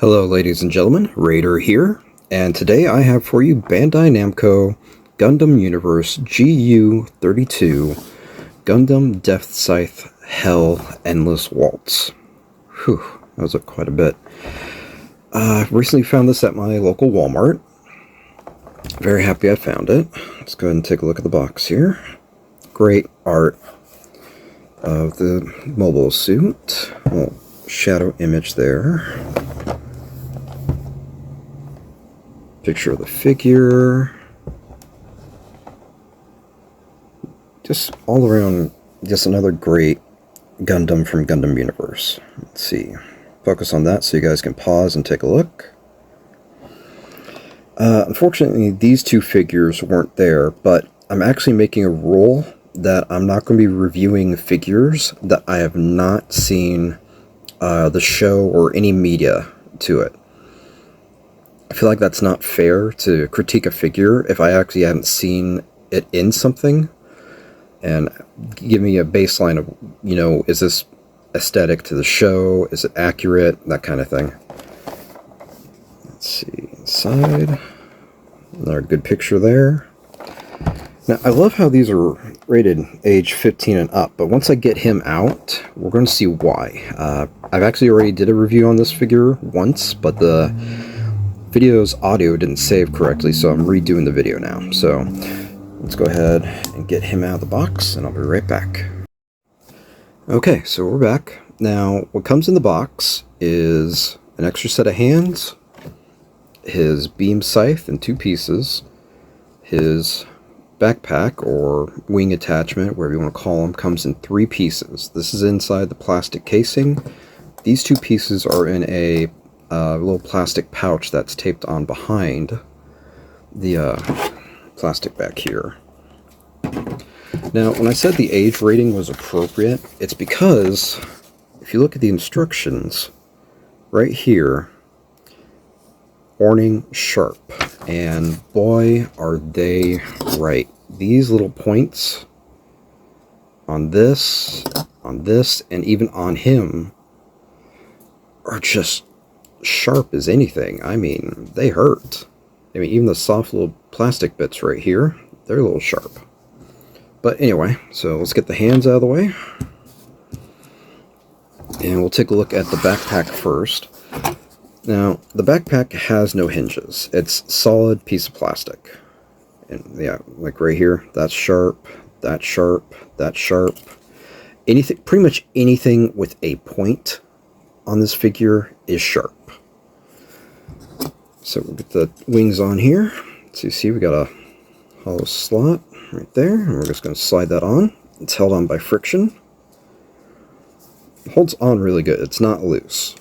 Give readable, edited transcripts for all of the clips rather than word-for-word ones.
Hello ladies and gentlemen, Raider here, and today I have for you Bandai Namco Gundam Universe GU-32 Gundam Deathscythe Hell Endless Waltz. Whew, that was quite a bit. I recently found this at my local Walmart. Very happy I found it. Let's go ahead and take a look at the box here. Great art of the mobile suit. Little shadow image there. Picture of the figure. Just all around, just another great Gundam from Gundam Universe. Let's see. Focus on that so you guys can pause and take a look. Unfortunately, these two figures weren't there, but I'm actually making a rule that I'm not going to be reviewing figures that I have not seen the show or any media to it. I feel like that's not fair to critique a figure if I actually haven't seen it in something, and give me a baseline of, you know, is this aesthetic to the show, is it accurate, that kind of thing. Let's see, inside, another good picture there. Now, I love how these are rated age 15 and up, but once I get him out, we're going to see why. I've actually already did a review on this figure once, but the video's audio didn't save correctly, so I'm redoing the video now. So let's go ahead and get him out of the box, and I'll be right back. Okay, so we're back. Now, what comes in the box is an extra set of hands, his beam scythe in 2 pieces, his backpack or wing attachment, whatever you want to call them, comes in 3 pieces. This is inside the plastic casing. These 2 pieces are in a little plastic pouch that's taped on behind the plastic back here. Now, when I said the age rating was appropriate, it's because if you look at the instructions right here, warning sharp, and boy are they right. These little points on this, and even on him are just sharp as anything. I mean, they hurt. I mean, even the soft little plastic bits right here, they're a little sharp. But anyway, so let's get the hands out of the way. And we'll take a look at the backpack first. Now, the backpack has no hinges. It's solid piece of plastic. And yeah, like right here, that's sharp, that's sharp, that's sharp. Anything, pretty much anything with a point on this figure is sharp. So we'll get the wings on here. So you see we got a hollow slot right there, and we're just going to slide that on. It's held on by friction. It holds on really good. It's not loose.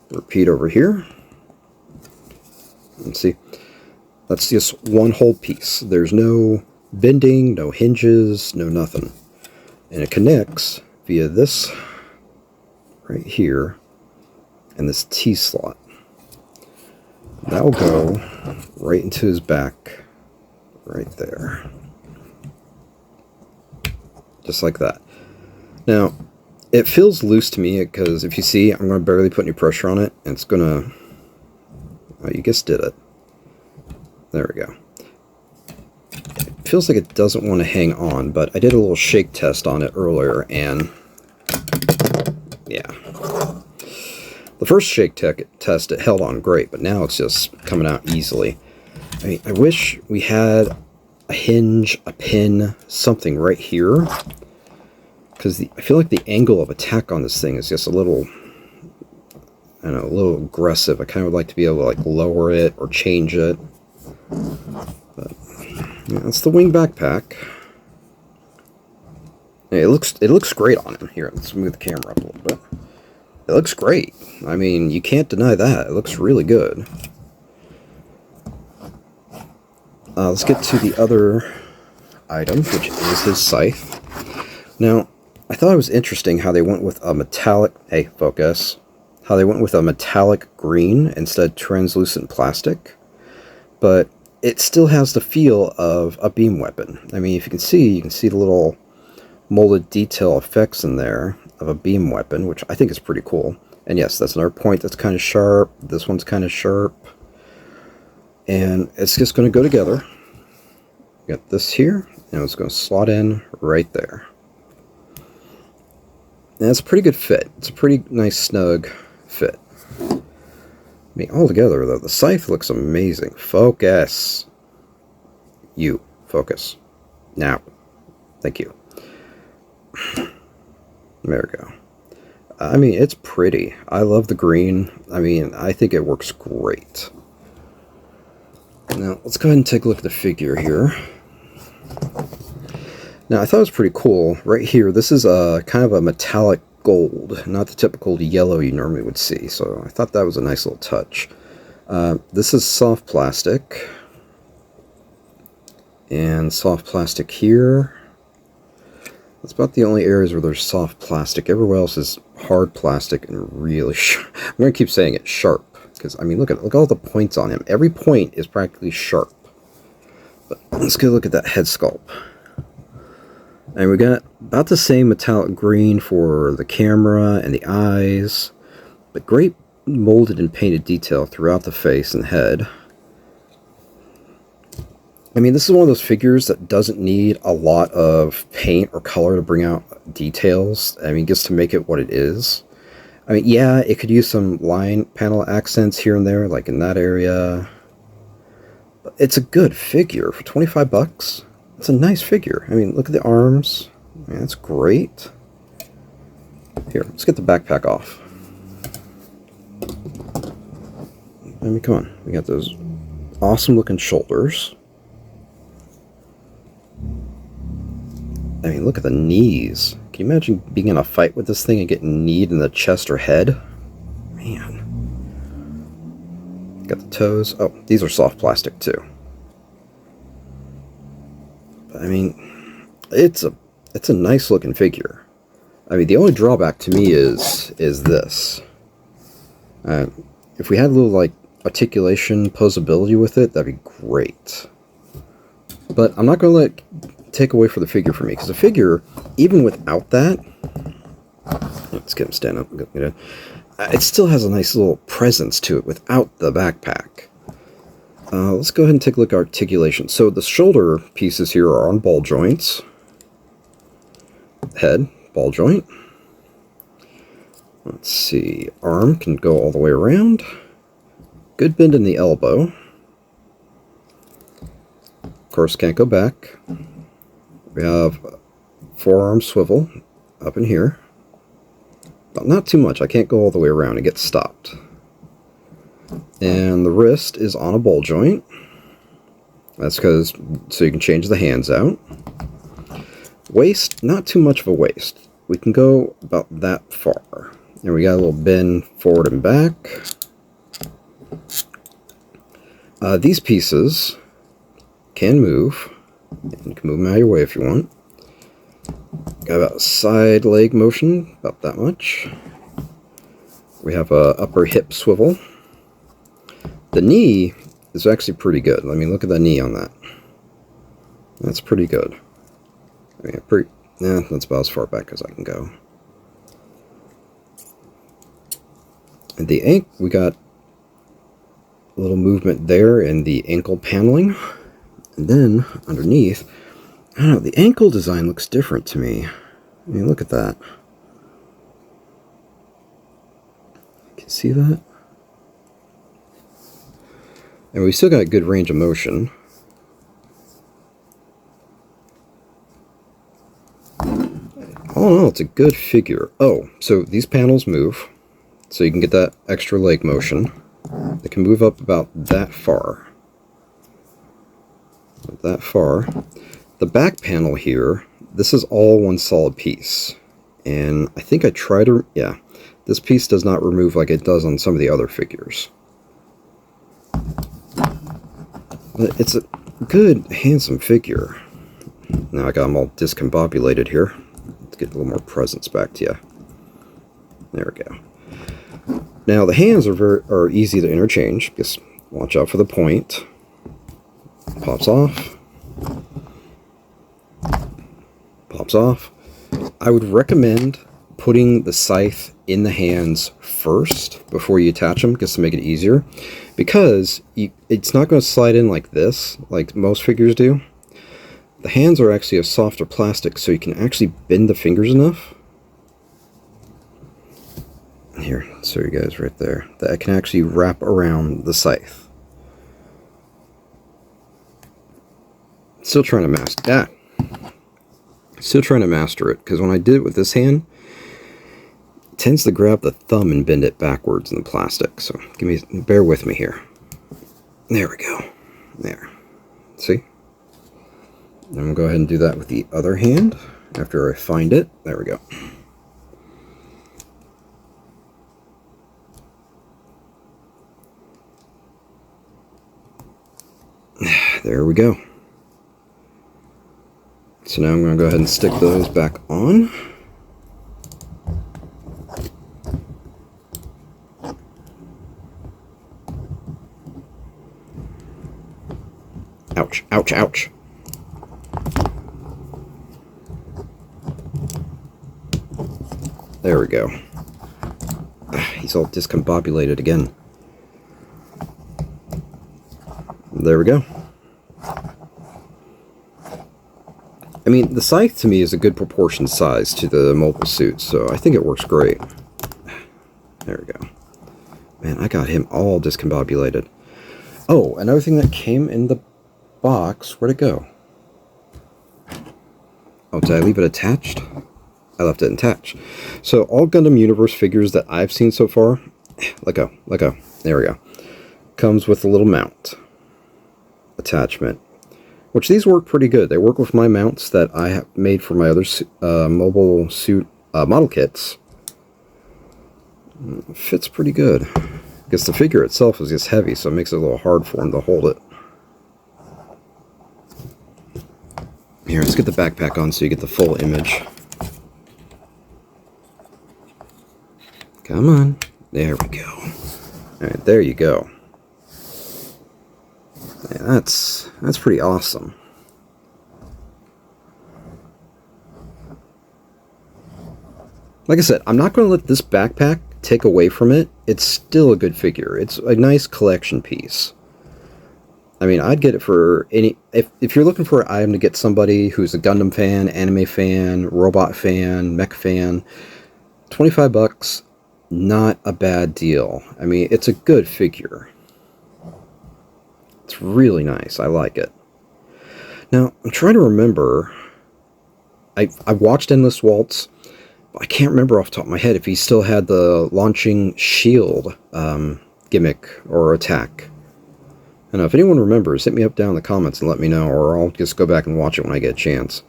Repeat over here. And see, that's just one whole piece. There's no bending, no hinges, no nothing. And it connects via this right here and this T-slot. That will go right into his back, right there. Just like that. Now, it feels loose to me because if you see, I'm going to barely put any pressure on it, and it's going to, oh, you just did it. There we go. It feels like it doesn't want to hang on, but I did a little shake test on it earlier, and yeah. The first shake test, it held on great, but now it's just coming out easily. I mean, I wish we had a hinge, a pin, something right here, because I feel like the angle of attack on this thing is just a little, I don't know, a little aggressive. I kind of would like to be able to like lower it or change it. But yeah, that's the wing backpack. Yeah, it looks great on him. Here, let's move the camera up a little bit. It looks great. I mean, you can't deny that. It looks really good. Let's get to the other item, which is his scythe. Now, I thought it was interesting how they went with a metallic... Hey, focus. How they went with a metallic green instead of translucent plastic. But it still has the feel of a beam weapon. I mean, if you can see the little molded detail effects in there of a beam weapon, which I think is pretty cool. And yes, that's another point that's kind of sharp. This one's kind of sharp. And it's just going to go together. Got this here, and it's going to slot in right there. And it's a pretty good fit. It's a pretty nice, snug fit. I mean, altogether, though, the scythe looks amazing. Focus. You. Focus. Now. Thank you. There we go. I mean, it's pretty. I love the green. I mean, I think it works great. Now, let's go ahead and take a look at the figure here. Now, I thought it was pretty cool. Right here, this is a kind of a metallic gold, not the typical yellow you normally would see. So I thought that was a nice little touch. This is soft plastic. And soft plastic here. That's about the only areas where there's soft plastic. Everywhere else is hard plastic and really sharp. I'm going to keep saying it, sharp. Because, I mean, look at all the points on him. Every point is practically sharp. But let's go look at that head sculpt. And we got about the same metallic green for the camera and the eyes. But great molded and painted detail throughout the face and head. I mean, this is one of those figures that doesn't need a lot of paint or color to bring out details. I mean, just to make it what it is. I mean, yeah, it could use some line panel accents here and there, like in that area. But it's a good figure for 25 bucks. It's a nice figure. I mean, look at the arms. I mean, that's great. Here, let's get the backpack off. I mean, come on. We got those awesome looking shoulders. I mean, look at the knees. Can you imagine being in a fight with this thing and getting kneed in the chest or head? Man. Got the toes. Oh, these are soft plastic too. But, I mean, it's a nice looking figure. I mean, the only drawback to me is this. If we had a little, like, articulation, posability with it, that'd be great. But I'm not going to take away for the figure for me, because the figure, even without that, let's get him stand up. It still has a nice little presence to it without the backpack. Let's go ahead and take a look at articulation. So the shoulder pieces here are on ball joints. Head, ball joint. Let's see, arm can go all the way around. Good bend in the elbow. Of course, can't go back. We have forearm swivel up in here. But not too much. I can't go all the way around. It gets stopped. And the wrist is on a ball joint. That's because, so you can change the hands out. Waist, not too much of a waist. We can go about that far. And we got a little bend forward and back. These pieces can move. You can move them out of your way if you want. Got about side leg motion, about that much. We have a upper hip swivel. The knee is actually pretty good. I mean, look at the knee on that. That's pretty good. I mean, that's about as far back as I can go. And the ankle, we got a little movement there in the ankle paneling. And then, underneath, I don't know, the ankle design looks different to me. I mean, look at that. Can you see that? And we still got good range of motion. All in all, it's a good figure. Oh, so these panels move, so you can get that extra leg motion. They can move up about that far. That far. The back panel here, this is all one solid piece. And I think I tried to, yeah, this piece does not remove like it does on some of the other figures. But it's a good, handsome figure. Now I got them all discombobulated here. Let's get a little more presence back to you. There we go. Now the hands are easy to interchange. Just watch out for the point. Pops off. Pops off. I would recommend putting the scythe in the hands first before you attach them, just to make it easier, because it's not going to slide in like this, like most figures do. The hands are actually a softer plastic, so you can actually bend the fingers enough. Here, so you guys right there, that I can actually wrap around the scythe. Still trying to master that. Still trying to master it, because when I did it with this hand, it tends to grab the thumb and bend it backwards in the plastic. So bear with me here. There we go. There. See? I'm going to go ahead and do that with the other hand after I find it. There we go. There we go. So now I'm going to go ahead and stick those back on. Ouch, ouch, ouch. There we go. He's all discombobulated again. There we go. I mean, the scythe to me is a good proportion size to the mobile suit, so I think it works great. There we go. Man, I got him all discombobulated. Oh, another thing that came in the box, where'd it go? Oh, did I leave it attached? I left it attached. So all Gundam Universe figures that I've seen so far, let go, there we go, comes with a little mount attachment, which these work pretty good. They work with my mounts that I have made for my other mobile suit model kits. Fits pretty good. I guess the figure itself is just heavy, so it makes it a little hard for him to hold it. Here, let's get the backpack on so you get the full image. Come on. There we go. Alright, there you go. Yeah, that's pretty awesome. Like I said, I'm not going to let this backpack take away from it. It's still a good figure. It's a nice collection piece. I mean, I'd get it for any... If you're looking for an item to get somebody who's a Gundam fan, anime fan, robot fan, mech fan, 25 bucks, not a bad deal. I mean, it's a good figure. It's really nice. I like it. Now, I'm trying to remember... I watched Endless Waltz, but I can't remember off the top of my head if he still had the launching shield gimmick or attack. I don't know, if anyone remembers, hit me up down in the comments and let me know, or I'll just go back and watch it when I get a chance.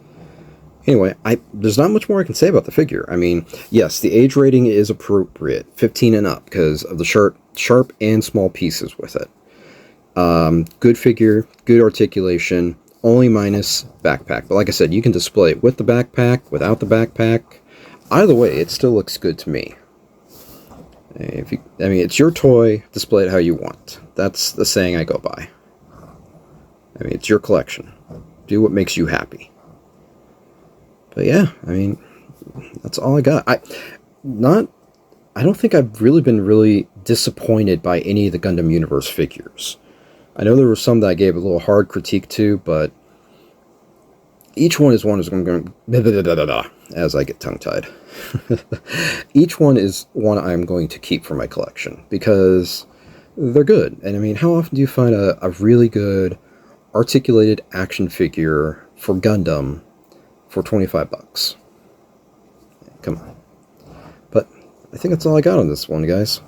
Anyway, there's not much more I can say about the figure. I mean, yes, the age rating is appropriate, 15 and up, because of the sharp and small pieces with it. Good figure, good articulation, only minus backpack. But like I said, you can display it with the backpack, without the backpack. Either way, it still looks good to me. I mean, it's your toy, display it how you want. That's the saying I go by. I mean, it's your collection. Do what makes you happy. But yeah, I mean, that's all I got. I don't think I've really been disappointed by any of the Gundam Universe figures. I know there were some that I gave a little hard critique to, but each one is one is going as I get tongue-tied. Each one is one I'm going to keep for my collection because they're good. And I mean, how often do you find a really good articulated action figure for Gundam for 25 bucks? Come on. But I think that's all I got on this one, guys.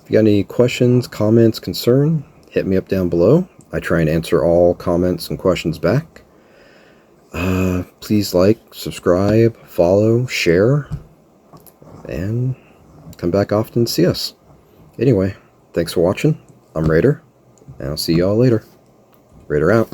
If you got any questions, comments, concern, hit me up down below. I try and answer all comments and questions back. Please like, subscribe, follow, share, and come back often to see us. Anyway, thanks for watching. I'm Raider, and I'll see y'all later. Raider out.